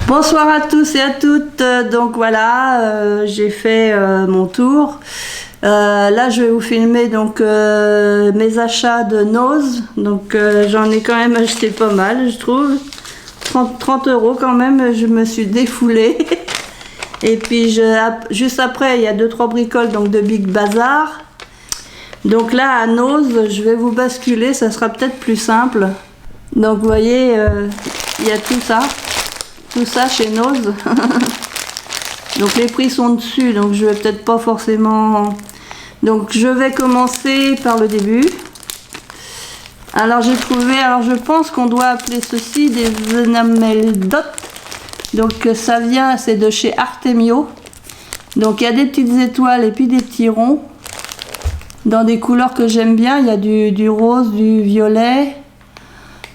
Bonsoir à tous et à toutes. Donc voilà, j'ai fait mon tour. Là je vais vous filmer donc mes achats de Nose. Donc j'en ai quand même acheté pas mal, je trouve. 30 € quand même, je me suis défoulée. Et puis juste après il y a 2-3 bricoles donc de Big Bazar. Donc là à Nose je vais vous basculer, ça sera peut-être plus simple. Donc vous voyez il y a tout ça chez Nose. Donc les prix sont dessus, donc je vais peut-être pas forcément. Donc je vais commencer par le début. Alors j'ai trouvé, je pense qu'on doit appeler ceci des enamel dot. Donc ça vient, c'est de chez Artemio. Donc il y a des petites étoiles et puis des petits ronds. Dans des couleurs que j'aime bien, il y a du rose, du violet.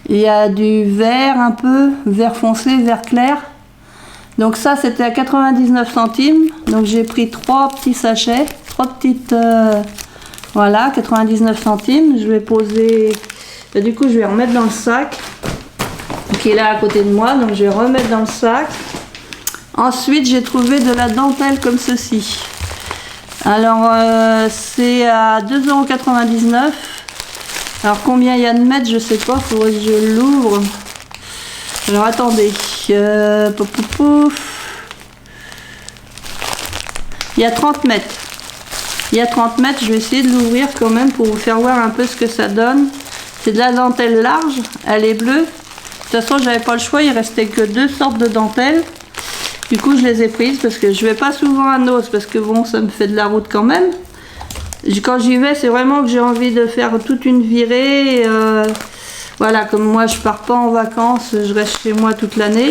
Il y a du vert un peu, vert foncé, vert clair. Donc ça c'était à 99 centimes. Donc j'ai pris 3 petits sachets, 3 petites... voilà, 99 centimes. Je vais poser... Du coup je vais remettre dans le sac. Qui est là à côté de moi. Donc je vais remettre dans le sac. Ensuite j'ai trouvé de la dentelle comme ceci. Alors c'est à 2,99 €. Alors combien il y a de mètres, je sais pas, il faudrait que je l'ouvre. Alors attendez, pouf, pouf, pouf. Il y a 30 mètres. Il y a 30 mètres, je vais essayer de l'ouvrir quand même pour vous faire voir un peu ce que ça donne. C'est de la dentelle large, elle est bleue. De toute façon, j'avais pas le choix, il restait que 2 sortes de dentelles. Du coup, je les ai prises parce que je vais pas souvent à Nose parce que bon, ça me fait de la route quand même. Quand j'y vais, c'est vraiment que j'ai envie de faire toute une virée. Voilà, comme moi je pars pas en vacances, je reste chez moi toute l'année.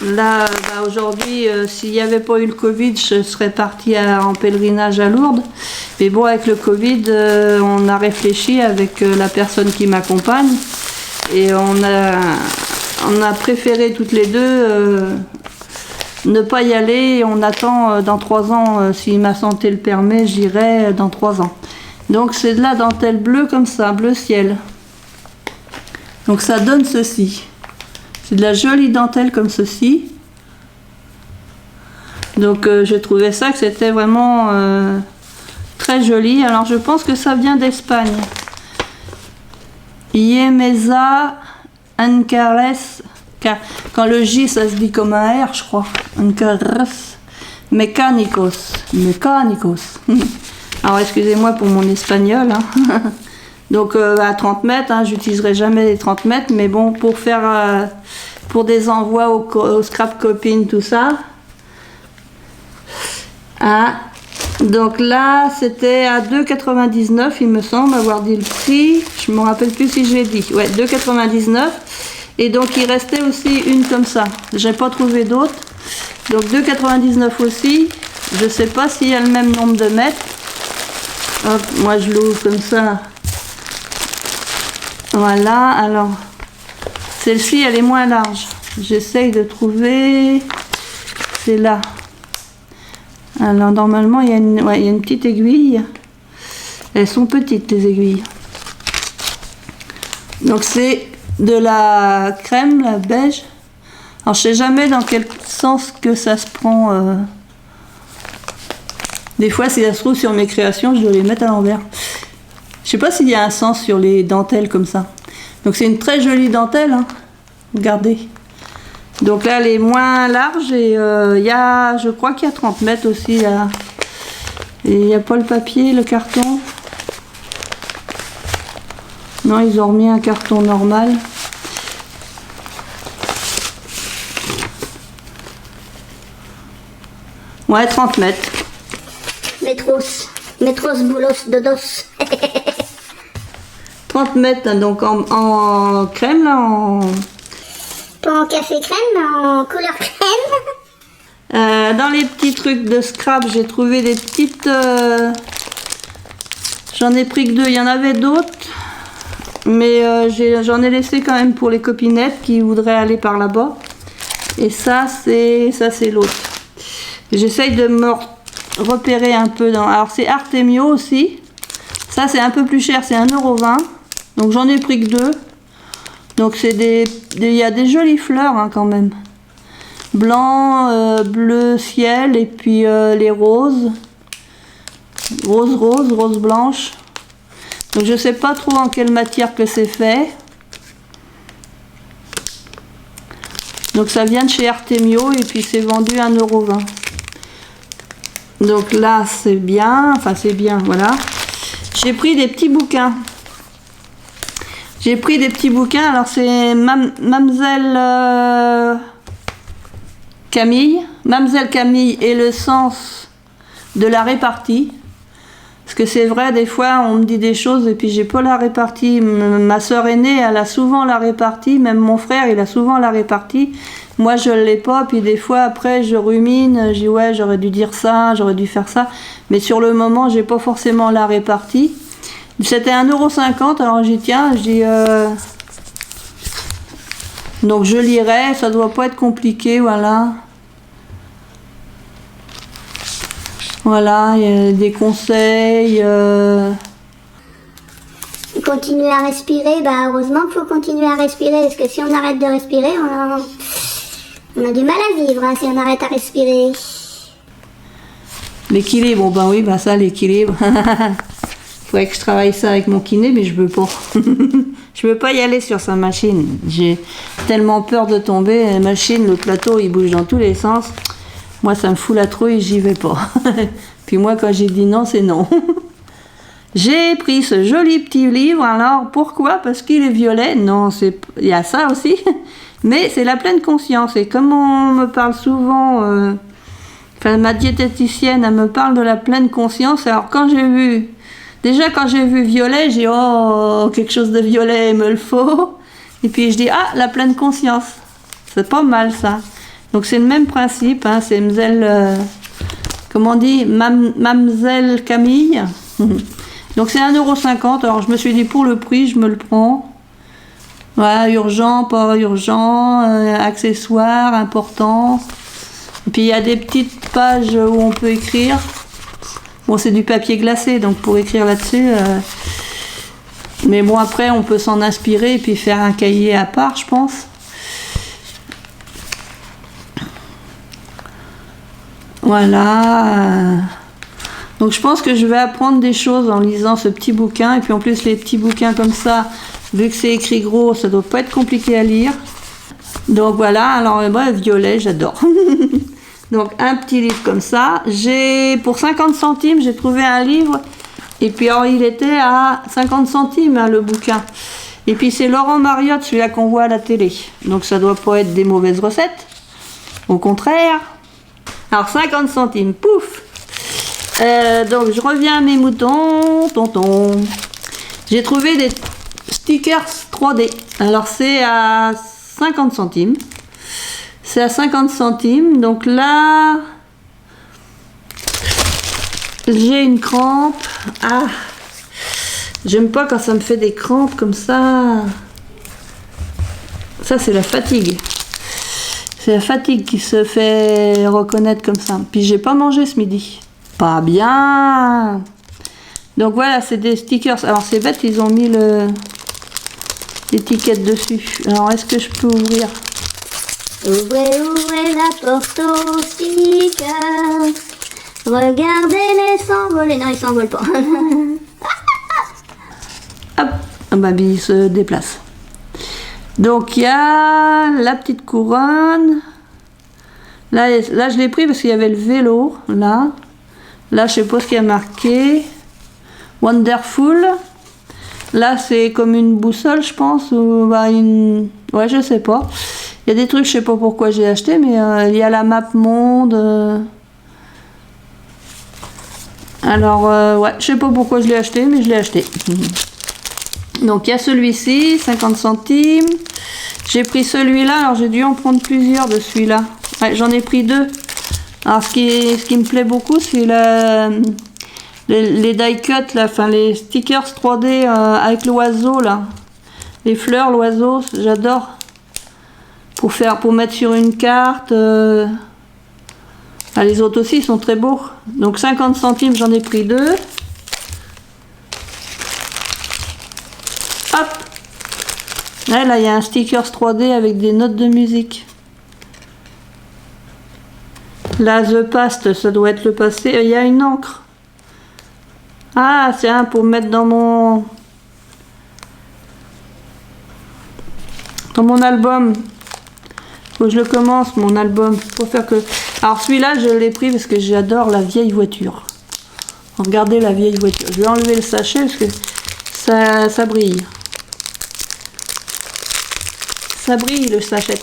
Là, aujourd'hui, s'il n'y avait pas eu le Covid, je serais partie en pèlerinage à Lourdes. Mais bon, avec le Covid, on a réfléchi avec la personne qui m'accompagne. Et on a préféré toutes les deux ne pas y aller. On attend dans 3 ans, si ma santé le permet, j'irai dans 3 ans. Donc c'est de la dentelle bleue comme ça, bleu ciel. Donc ça donne ceci. C'est de la jolie dentelle comme ceci. Donc j'ai trouvé ça que c'était vraiment très joli. Alors je pense que ça vient d'Espagne. Yemeza Ancares. Quand le J ça se dit comme un R, je crois. Ancares Mecánicos. Alors excusez-moi pour mon espagnol. Hein. Donc à 30 mètres, hein, j'utiliserai jamais les 30 mètres, mais bon, pour faire pour des envois au scrap copine, tout ça. Hein. Donc là, c'était à 2,99 €, il me semble avoir dit le prix. Je me rappelle plus si j'ai dit. Ouais, 2,99 €. Et donc il restait aussi une comme ça. J'ai pas trouvé d'autres. Donc 2,99 € aussi. Je sais pas s'il y a le même nombre de mètres. Hop, moi je l'ouvre comme ça. Voilà, alors celle-ci elle est moins large. J'essaye de trouver. C'est là. Alors normalement il y a une petite aiguille. Elles sont petites les aiguilles. Donc c'est de la crème, la beige. Alors je sais jamais dans quel sens que ça se prend. Des fois si ça se trouve sur mes créations je dois les mettre à l'envers. Je sais pas s'il y a un sens sur les dentelles comme ça. Donc c'est une très jolie dentelle, hein. Regardez. Donc là elle est moins large et je crois qu'il y a 30 mètres aussi là. Et il n'y a pas le papier, le carton. Non, ils ont remis un carton normal. Ouais, 30 mètres. Métros boulos dodos. 30 mètres, hein, donc en crème, là, Pas en café crème, mais en couleur crème. Dans les petits trucs de scrap, j'ai trouvé des petites... J'en ai pris que 2, il y en avait d'autres. Mais j'en ai laissé quand même pour les copinettes qui voudraient aller par là-bas. Et ça c'est l'autre. J'essaye de me repérer un peu dans... Alors c'est Artemio aussi. Ça, c'est un peu plus cher, c'est 1,20 €. Donc, j'en ai pris que 2. Donc, il y a des jolies fleurs hein, quand même. Blanc, bleu ciel, et puis les roses. Rose blanche. Donc, je sais pas trop en quelle matière que c'est fait. Donc, ça vient de chez Artemio, et puis c'est vendu 1,20 €. Donc là, c'est bien. Enfin, c'est bien, voilà. J'ai pris des petits bouquins. Alors, c'est Mademoiselle Camille. Mademoiselle Camille et le sens de la répartie. Parce que c'est vrai, des fois, on me dit des choses et puis j'ai pas la répartie. Ma soeur aînée, elle a souvent la répartie. Même mon frère, il a souvent la répartie. Moi, je l'ai pas. Puis des fois, après, je rumine. Je dis, ouais, j'aurais dû dire ça, j'aurais dû faire ça. Mais sur le moment, j'ai pas forcément la répartie. C'était 1,50 €. Alors, j'y tiens. Je dis... Donc, je lirai. Ça doit pas être compliqué, voilà. Voilà, il y a des conseils. Continuer à respirer, bah heureusement qu'il faut continuer à respirer, parce que si on arrête de respirer, on a du mal à vivre hein, si on arrête à respirer. L'équilibre, bah oui, bah ça, l'équilibre. Faudrait que je travaille ça avec mon kiné, mais je veux pas. Je veux pas y aller sur sa machine. J'ai tellement peur de tomber. La machine, le plateau, il bouge dans tous les sens. Moi, ça me fout la trouille, j'y vais pas. Puis moi, quand j'ai dit non, c'est non. J'ai pris ce joli petit livre. Alors, pourquoi? Parce qu'il est violet. Non, il y a ça aussi. Mais c'est la pleine conscience. Et comme on me parle souvent... Enfin, ma diététicienne, elle me parle de la pleine conscience. Alors, quand j'ai vu violet, j'ai dit, oh, quelque chose de violet, il me le faut. Et puis, je dis, ah, la pleine conscience. C'est pas mal, ça. Donc c'est le même principe, hein, c'est comment on dit, Mademoiselle Camille. Donc c'est 1,50 €. Alors je me suis dit pour le prix, je me le prends. Voilà, urgent, pas urgent, accessoire, important. Et puis il y a des petites pages où on peut écrire. Bon, c'est du papier glacé, donc pour écrire là-dessus. Mais bon, après on peut s'en inspirer et puis faire un cahier à part, je pense. Voilà. Donc je pense que je vais apprendre des choses en lisant ce petit bouquin. Et puis en plus les petits bouquins comme ça, vu que c'est écrit gros, ça doit pas être compliqué à lire. Donc voilà, alors moi violet, j'adore. Donc un petit livre comme ça. Pour 50 centimes, j'ai trouvé un livre. Et puis alors, il était à 50 centimes hein, le bouquin. Et puis c'est Laurent Mariotte, celui-là qu'on voit à la télé. Donc ça doit pas être des mauvaises recettes. Au contraire. Alors 50 centimes, pouf. Donc je reviens à mes moutons, tonton. J'ai trouvé des stickers 3D. Alors c'est à 50 centimes. C'est à 50 centimes. Donc là, j'ai une crampe. Ah, j'aime pas quand ça me fait des crampes comme ça. Ça c'est la fatigue. C'est la fatigue qui se fait reconnaître comme ça. Puis j'ai pas mangé ce midi. Pas bien. Donc voilà, c'est des stickers. Alors c'est bête, ils ont mis l'étiquette dessus. Alors est-ce que je peux ouvrir? Ouvrez la porte aux stickers. Regardez-les s'envoler. Non, ils s'envolent pas. Hop, ma bille se déplace. Donc il y a la petite couronne. Là je l'ai pris parce qu'il y avait le vélo. Là, je sais pas ce qu'il y a marqué. Wonderful. Là c'est comme une boussole, je pense, ou bah, ouais, je sais pas. Il y a des trucs, je sais pas pourquoi j'ai acheté, mais il y a la map monde. Alors ouais, je sais pas pourquoi je l'ai acheté, mais je l'ai acheté. Donc il y a celui-ci, 50 centimes. J'ai pris celui-là, alors j'ai dû en prendre plusieurs de celui-là. Ouais, j'en ai pris 2. Alors ce qui me plaît beaucoup, c'est les die cut, là, enfin les stickers 3D avec l'oiseau là. Les fleurs, l'oiseau, j'adore. Pour mettre sur une carte. Ah, les autres aussi, ils sont très beaux. Donc 50 centimes, j'en ai pris 2. Hop. Ouais, là, il y a un sticker 3D avec des notes de musique. Là, The Past, ça doit être le passé. Il y a une encre. Ah, c'est un pour mettre dans mon album. Faut que je le commence, mon album. Pour faire que... Alors celui-là, je l'ai pris parce que j'adore la vieille voiture. Regardez la vieille voiture. Je vais enlever le sachet parce que ça brille. Ça brille le sachet.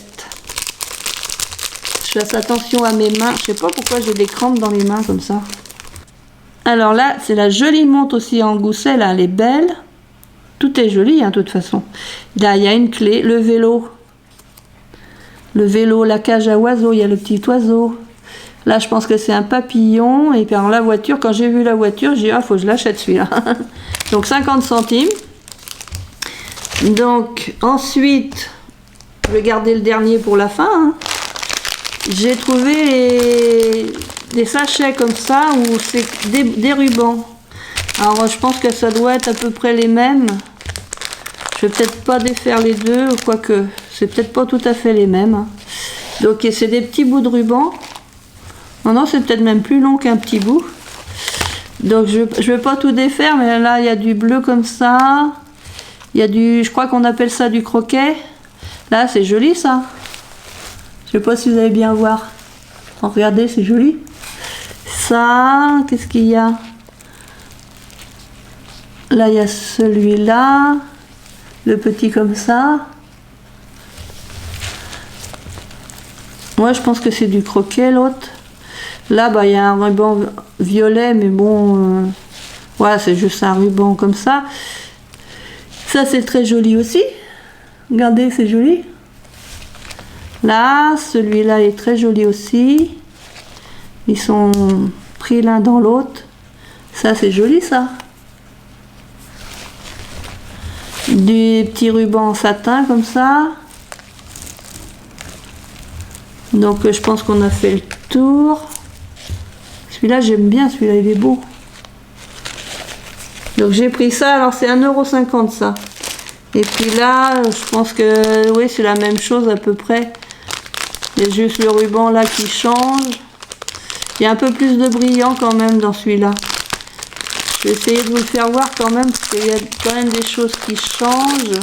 Je fasse attention à mes mains. Je sais pas pourquoi j'ai des crampes dans les mains comme ça. Alors là, c'est la jolie montre aussi en gousset. Là, elle est belle. Tout est joli, hein, de toute façon. Là, il y a une clé. Le vélo. Le vélo, la cage à oiseaux. Il y a le petit oiseau. Là, je pense que c'est un papillon. Et puis, alors, la voiture, quand j'ai vu la voiture, j'ai dit, ah, faut que je l'achète celui-là. Donc, 50 centimes. Donc, ensuite, je vais garder le dernier pour la fin. Hein. J'ai trouvé des sachets comme ça où c'est des rubans. Alors, je pense que ça doit être à peu près les mêmes. Je vais peut-être pas défaire les deux, quoique c'est peut-être pas tout à fait les mêmes. Hein. Donc, c'est des petits bouts de ruban. Non, c'est peut-être même plus long qu'un petit bout. Donc, je vais pas tout défaire, mais là, il y a du bleu comme ça. Il y a du, je crois qu'on appelle ça du croquet. Là, c'est joli, ça. Je sais pas si vous allez bien voir. Oh, regardez, c'est joli. Ça, qu'est-ce qu'il y a? Là, il y a celui-là. Le petit comme ça. Moi, je pense que c'est du croquet, l'autre. Là, bah, il y a un ruban violet, mais bon... ouais, c'est juste un ruban comme ça. Ça, c'est très joli aussi. Regardez, c'est joli. Là, celui-là est très joli aussi. Ils sont pris l'un dans l'autre. Ça, c'est joli, ça. Des petits rubans en satin, comme ça. Donc, je pense qu'on a fait le tour. Celui-là, j'aime bien. Celui-là, il est beau. Donc, j'ai pris ça. Alors, c'est 1,50 € ça. Et puis là, je pense que oui, c'est la même chose à peu près. Il y a juste le ruban là qui change. Il y a un peu plus de brillant quand même dans celui-là. Je vais essayer de vous le faire voir quand même, parce qu'il y a quand même des choses qui changent.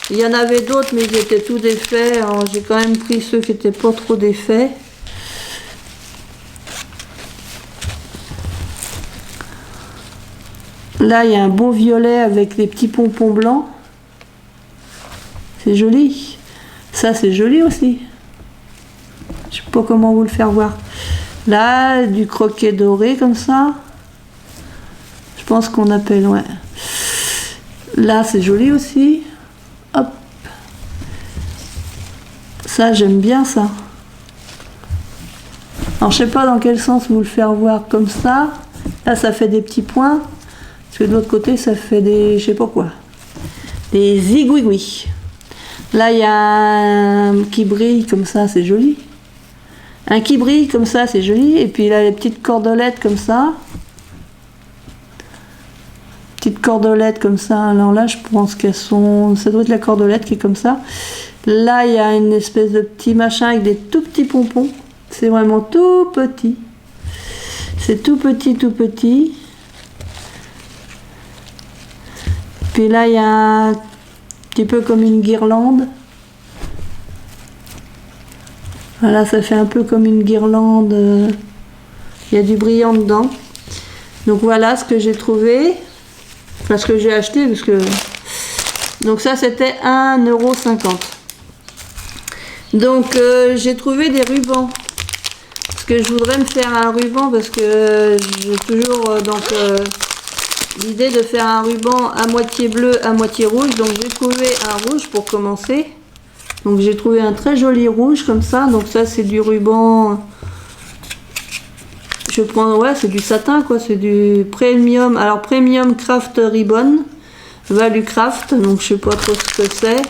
Il y en avait d'autres, mais ils étaient tout défaits. Alors j'ai quand même pris ceux qui n'étaient pas trop défaits. Là, il y a un beau violet avec des petits pompons blancs. C'est joli. Ça, c'est joli aussi. Je sais pas comment vous le faire voir. Là, du croquet doré comme ça. Je pense qu'on appelle, ouais. Là, c'est joli aussi. Hop. Ça, j'aime bien ça. Alors, je sais pas dans quel sens vous le faire voir comme ça. Là, ça fait des petits points. Parce que de l'autre côté, ça fait des... je sais pas quoi. Des zigouigouis. Là, il y a un qui brille comme ça, c'est joli. Un qui brille comme ça, c'est joli. Et puis là, les petites cordelettes comme ça. Petites cordelettes comme ça. Alors là, je pense qu'elles sont... ça doit être la cordelette qui est comme ça. Là, il y a une espèce de petit machin avec des tout petits pompons. C'est vraiment tout petit. C'est tout petit, tout petit. Puis là, il y a un petit peu comme une guirlande. Voilà, ça fait un peu comme une guirlande. Il y a du brillant dedans. Donc voilà ce que j'ai trouvé. Enfin, ce que j'ai acheté. Parce que... donc ça, c'était 1,50 €. Donc j'ai trouvé des rubans. Parce que je voudrais me faire un ruban. Parce que j'ai toujours... l'idée de faire un ruban à moitié bleu, à moitié rouge. Donc j'ai trouvé un rouge pour commencer. Donc j'ai trouvé un très joli rouge comme ça. Donc ça c'est du ruban. Je prends, ouais, c'est du satin quoi. C'est du premium. Alors premium craft ribbon, Value Craft. Donc je sais pas trop ce que c'est.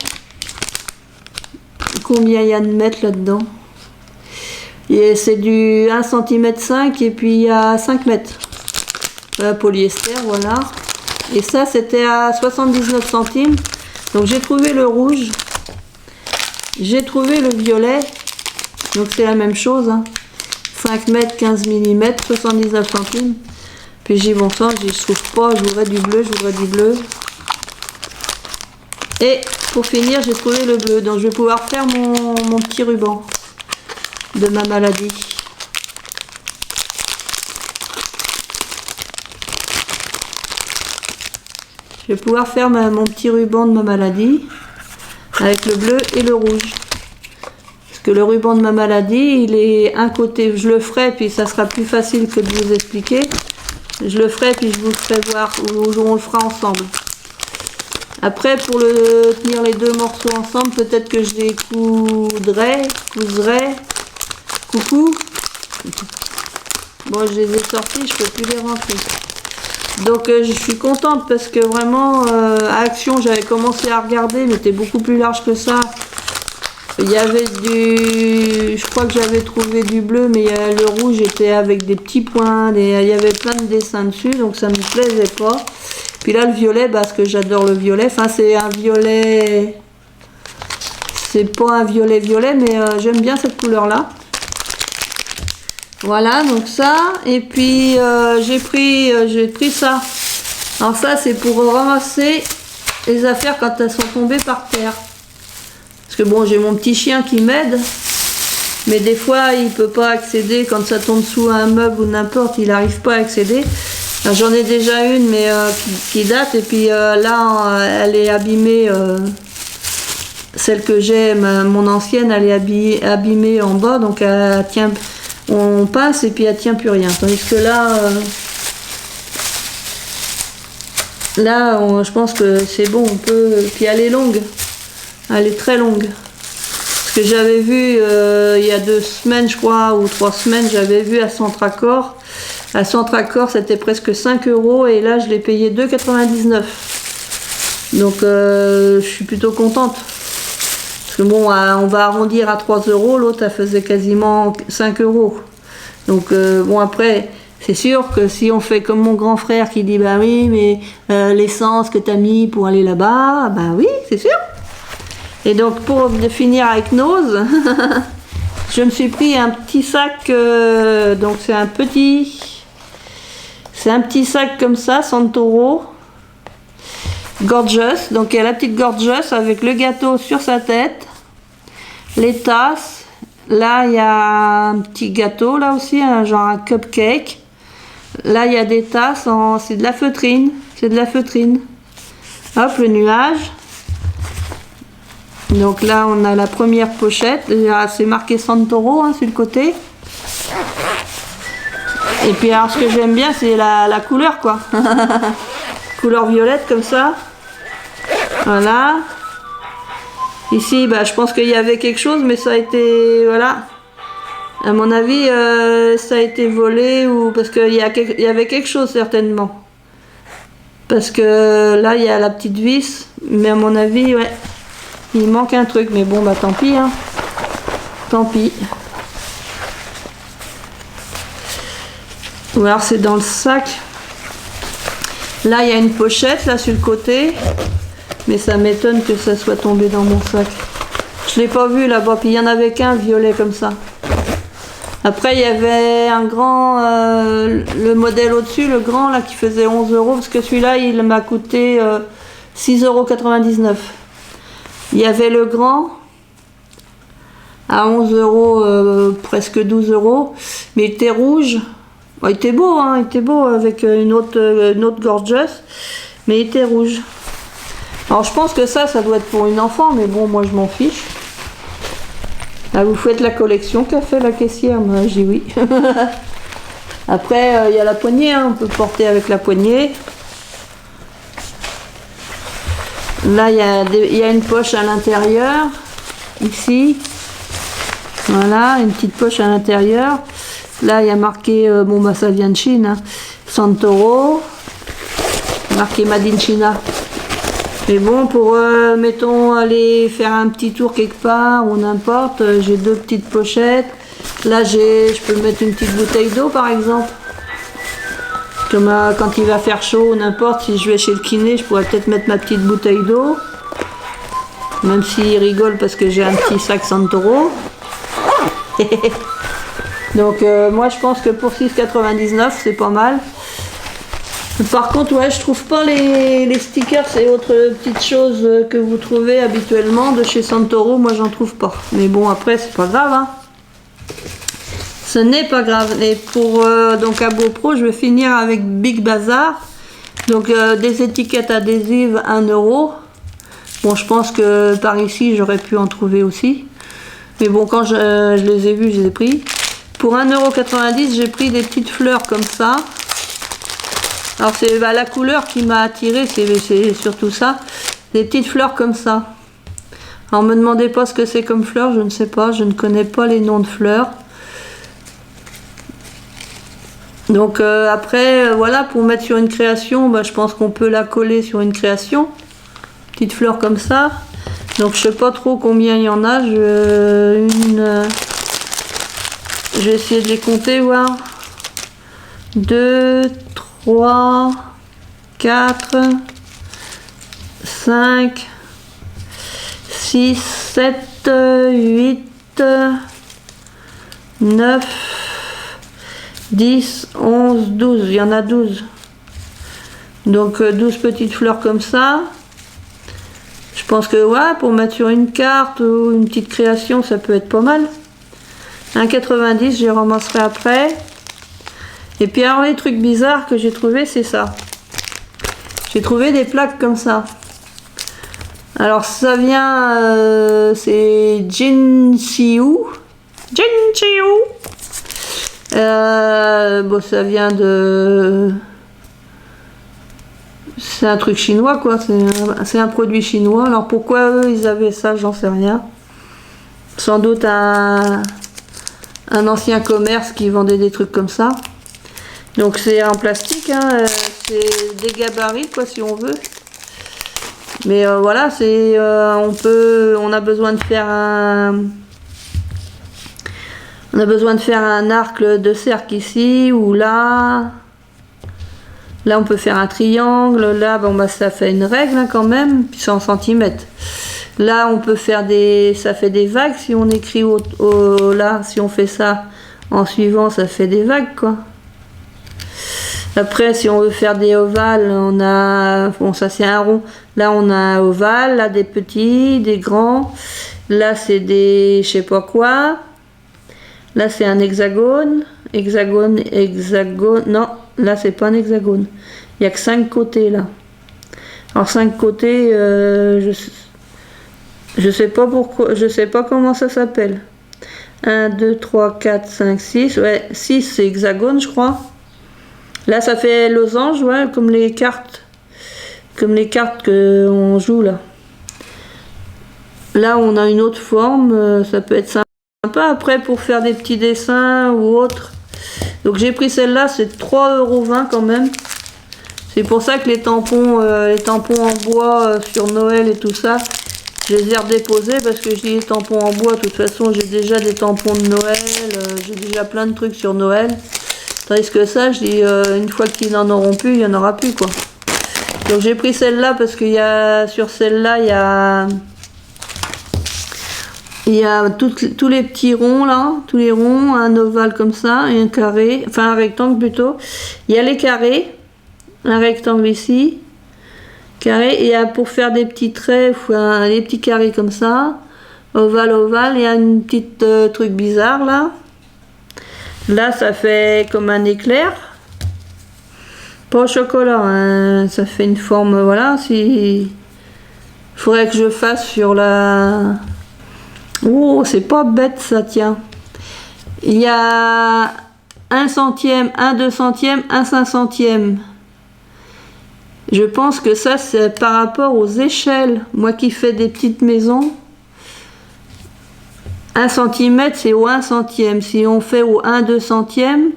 Combien il y a de mètres là-dedans? Et c'est du 1,5 cm et puis il y a 5 mètres. Polyester, voilà. Et ça, c'était à 79 centimes. Donc j'ai trouvé le rouge. J'ai trouvé le violet. Donc c'est la même chose. Hein. 5 mètres, 15 mm, 79 centimes. Puis j'ai dit, bon sang, je trouve pas, je voudrais du bleu, je voudrais du bleu. Et pour finir, j'ai trouvé le bleu. Donc je vais pouvoir faire mon petit ruban de ma maladie. Je vais pouvoir faire mon petit ruban de ma maladie avec le bleu et le rouge. Parce que le ruban de ma maladie, il est un côté, je le ferai, puis ça sera plus facile que de vous expliquer. Je le ferai, puis je vous le ferai voir, ou on le fera ensemble. Après, pour tenir les deux morceaux ensemble, peut-être que je les couserai. Coucou. Bon, je les ai sortis, je peux plus les rentrer. Donc je suis contente parce que vraiment à Action j'avais commencé à regarder mais c'était beaucoup plus large que ça. Il y avait je crois que j'avais trouvé du bleu mais le rouge était avec des petits points, il y avait plein de dessins dessus donc ça me plaisait pas. Puis là le violet parce que j'adore le violet, enfin c'est un violet, c'est pas un violet mais j'aime bien cette couleur là. Voilà, donc ça, et puis j'ai pris ça. Alors ça, c'est pour ramasser les affaires quand elles sont tombées par terre. Parce que bon, j'ai mon petit chien qui m'aide, mais des fois, il peut pas accéder quand ça tombe sous un meuble ou n'importe, il n'arrive pas à accéder. J'en ai déjà une, mais qui date, et puis là, elle est abîmée. Celle que j'ai, mon ancienne, elle est abîmée en bas, donc elle tient... On passe et puis elle tient plus rien. Tandis que là, je pense que c'est bon, on peut. Puis elle est longue. Elle est très longue. Parce que j'avais vu il y a 2 semaines, je crois, ou 3 semaines, j'avais vu à Centracor. À Centracor, c'était presque 5 € et là, je l'ai payé 2,99 €. Donc, je suis plutôt contente. Parce que bon, on va arrondir à 3 €, l'autre elle faisait quasiment 5 €. Donc bon après, c'est sûr que si on fait comme mon grand frère qui dit bah oui mais l'essence que tu as mis pour aller là-bas, bah oui c'est sûr. Et donc pour finir avec Nose, je me suis pris un petit sac, donc c'est un petit sac comme ça, Santoro. Gorgeous, donc il y a la petite Gorgeous avec le gâteau sur sa tête, les tasses, là il y a un petit gâteau là aussi, genre un cupcake, là il y a des tasses, c'est de la feutrine, hop le nuage, donc là on a la première pochette, c'est marqué Santoro hein, sur le côté, et puis alors ce que j'aime bien c'est la couleur quoi, couleur violette comme ça. Voilà. Ici, bah, je pense qu'il y avait quelque chose, mais ça a été, voilà. À mon avis, ça a été volé ou parce qu'il y avait quelque chose certainement. Parce que là, il y a la petite vis, mais à mon avis, ouais, il manque un truc. Mais bon, bah tant pis, hein. Tant pis. Ou alors c'est dans le sac. Là, il y a une pochette, là, sur le côté. Mais ça m'étonne que ça soit tombé dans mon sac. Je ne l'ai pas vu là-bas. Puis il y en avait qu'un violet comme ça. Après, il y avait un grand... le modèle au-dessus, le grand, là, qui faisait 11 €. Parce que celui-là, il m'a coûté 6,99 €. Il y avait le grand à 11 €, presque 12 €. Mais il était rouge. Bon, il était beau, hein, il était beau avec une autre Gorgeous, mais il était rouge. Alors je pense que ça doit être pour une enfant, mais bon, moi je m'en fiche. Ah, vous faites la collection qu'a fait la caissière, moi j'ai oui. Après, il y a la poignée, hein, on peut porter avec la poignée. Là, il y a une poche à l'intérieur, ici. Voilà, une petite poche à l'intérieur. Là, il y a marqué, bon bah ça vient de Chine, hein, Santoro, marqué Made in China. Mais bon, pour, mettons, aller faire un petit tour quelque part ou n'importe, j'ai 2 petites pochettes. Là, je peux mettre une petite bouteille d'eau, par exemple. Comme quand il va faire chaud, n'importe, si je vais chez le kiné, je pourrais peut-être mettre ma petite bouteille d'eau. Même s'il rigole parce que j'ai un petit sac Santoro. Donc moi je pense que pour 6,99 c'est pas mal. Par contre ouais, je trouve pas les stickers et autres petites choses que vous trouvez habituellement de chez Santoro, moi j'en trouve pas. Mais bon après c'est pas grave hein. Ce n'est pas grave. Et pour donc à BoPro, je vais finir avec Big Bazar. Donc des étiquettes adhésives 1 €. Bon je pense que par ici j'aurais pu en trouver aussi. Mais bon quand je les ai vus, je les ai pris. Pour 1,90 €, j'ai pris des petites fleurs comme ça. Alors c'est la couleur qui m'a attiré, c'est surtout ça. Des petites fleurs comme ça. Alors me demandez pas ce que c'est comme fleurs, je ne sais pas, je ne connais pas les noms de fleurs. Donc après, voilà, pour mettre sur une création, bah, je pense qu'on peut la coller sur une création. Petite fleur comme ça. Donc je sais pas trop combien il y en a. Je vais essayer de les compter, voir. 2, 3, 4, 5, 6, 7, 8, 9, 10, 11, 12. Il y en a 12. Donc 12 petites fleurs comme ça. Je pense que ouais, pour mettre sur une carte ou une petite création, ça peut être pas mal. 1,90, j'y ramasserai après. Et puis alors les trucs bizarres que j'ai trouvé, c'est ça. J'ai trouvé des plaques comme ça. Alors ça vient, c'est Jinxiu. Bon, ça vient de... C'est un truc chinois quoi, c'est un produit chinois. Alors pourquoi eux ils avaient ça, j'en sais rien. Sans doute un ancien commerce qui vendait des trucs comme ça. Donc c'est en plastique, hein, c'est des gabarits quoi si on veut. Mais voilà, c'est on a besoin de faire un arc de cercle ici ou là. Là on peut faire un triangle, là bon bah ça fait une règle hein, quand même, puis c'est en centimètres. Là on peut faire ça fait des vagues si on écrit là, si on fait ça en suivant, ça fait des vagues quoi. Après si on veut faire des ovales, on a, bon ça c'est un rond, là on a un ovale, là des petits, des grands, là c'est des je sais pas quoi, là c'est un hexagone, non, là c'est pas un hexagone, il n'y a que 5 côtés là. Alors 5 côtés, je sais pas pourquoi, je sais pas comment ça s'appelle. 1, 2, 3, 4, 5, 6, ouais, 6 c'est hexagone je crois. Là ça fait losange, ouais, comme les cartes que on joue là. Là on a une autre forme, ça peut être sympa après pour faire des petits dessins ou autre. Donc j'ai pris celle-là, c'est 3,20 € quand même. C'est pour ça que les tampons en bois sur Noël et tout ça, je les ai redéposés parce que je dis les tampons en bois, de toute façon j'ai déjà des tampons de Noël, j'ai déjà plein de trucs sur Noël. Tandis que ça, je dis une fois qu'ils n'en auront plus, il n'y en aura plus quoi. Donc j'ai pris celle-là parce qu'il y a sur celle-là, il y a tous les petits ronds là, tous les ronds, un ovale comme ça et un carré, enfin un rectangle plutôt. Il y a les carrés, un rectangle ici, carré, et pour faire des petits traits, des petits carrés comme ça, ovale, il y a une petite truc bizarre là. Là ça fait comme un éclair, pas au chocolat, hein. Ça fait une forme, voilà, il faudrait que je fasse sur la... Oh, c'est pas bête ça, tiens. Il y a 1 centième, 1 2 centième, 1 5 centième. Je pense que ça c'est par rapport aux échelles. Moi qui fais des petites maisons, 1 centimètre c'est au 1 centième. Si on fait au 1 2 centième,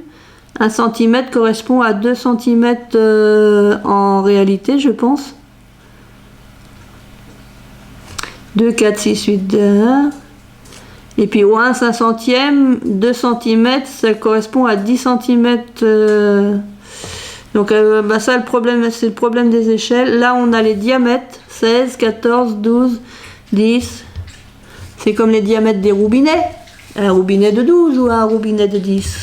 1 centimètre correspond à 2 centimètres en réalité, je pense. 2, 4, 6, 8, 2, 1. Et puis au 1 5 centième, 2 cm, ça correspond à 10 cm Donc ça le problème, c'est le problème des échelles. Là on a les diamètres 16, 14, 12, 10. C'est comme les diamètres des robinets. Un robinet de 12 ou un robinet de 10.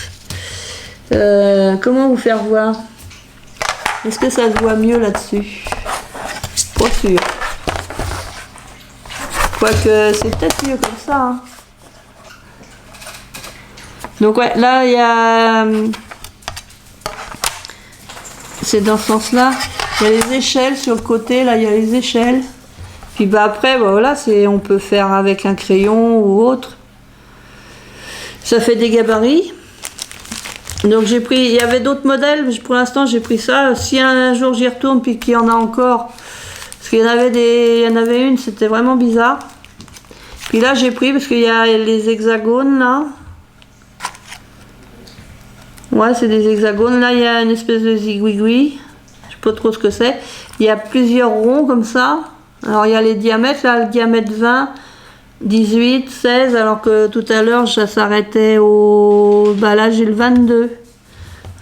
Comment vous faire voir? Est-ce que ça se voit mieux là-dessus? Pas sûr. Quoique c'est peut-être mieux comme ça. Hein. Donc ouais, là il y a... C'est dans ce sens-là. Il y a les échelles sur le côté, là il y a les échelles. Puis bah après, bah, voilà, on peut faire avec un crayon ou autre. Ça fait des gabarits. Donc j'ai pris, il y avait d'autres modèles, mais pour l'instant j'ai pris ça. Si un jour j'y retourne puis qu'il y en a encore, parce qu'il y en avait une, c'était vraiment bizarre. Puis là j'ai pris parce qu'il y a les hexagones là. Ouais, c'est des hexagones. Là il y a une espèce de zigouigoui. Je sais pas trop ce que c'est. Il y a plusieurs ronds comme ça. Alors il y a les diamètres, là le diamètre 20, 18, 16, alors que tout à l'heure ça s'arrêtait au... Bah là j'ai le 22.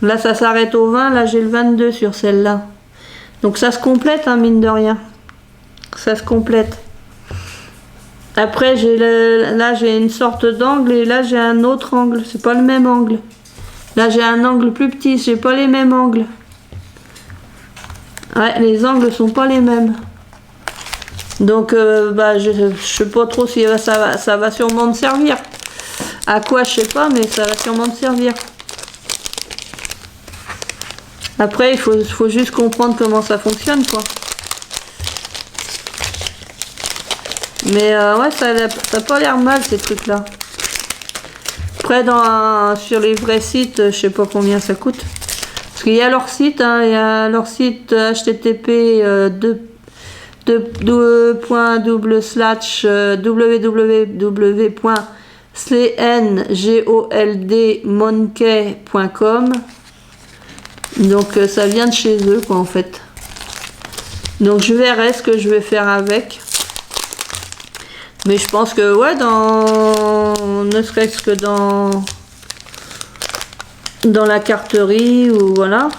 Là ça s'arrête au 20, là j'ai le 22 sur celle-là. Donc ça se complète, hein, mine de rien. Ça se complète. Après là j'ai une sorte d'angle et là j'ai un autre angle. C'est pas le même angle. Là j'ai un angle plus petit, j'ai pas les mêmes angles. Ouais, les angles sont pas les mêmes. Donc bah, je sais pas trop si ça va sûrement me servir. À quoi je sais pas, mais ça va sûrement me servir. Après il faut juste comprendre comment ça fonctionne quoi. Mais ouais, ça a pas l'air mal ces trucs là. Après sur les vrais sites, je sais pas combien ça coûte. Parce qu'il y a leur site, hein, il y a leur site http www.cngoldmonkey.com. Donc ça vient de chez eux quoi en fait. Donc je verrai ce que je vais faire avec. Mais je pense que ouais, ne serait-ce que dans la carterie ou voilà.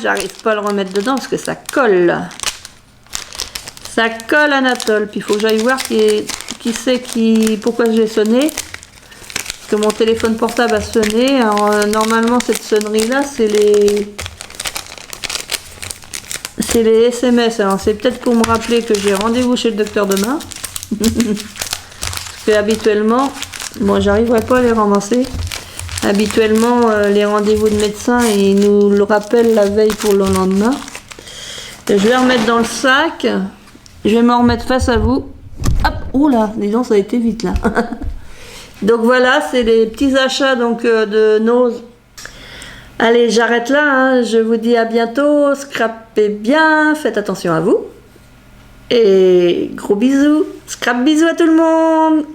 J'arrive pas à le remettre dedans parce que ça colle. Ça colle Anatole. Puis il faut que j'aille voir pourquoi j'ai sonné. Parce que mon téléphone portable a sonné. Alors normalement cette sonnerie là c'est les SMS. Alors c'est peut-être pour me rappeler que j'ai rendez-vous chez le docteur demain. Parce que habituellement, bon j'arriverai pas à les ramasser. Habituellement, les rendez-vous de médecin, ils nous le rappellent la veille pour le lendemain. Je vais remettre dans le sac. Je vais m'en remettre face à vous. Hop, oula, dis donc, ça a été vite là. Donc voilà, c'est les petits achats donc, de Nose. Allez, j'arrête là. Hein. Je vous dis à bientôt. Scrapez bien. Faites attention à vous. Et gros bisous. Scrap bisous à tout le monde.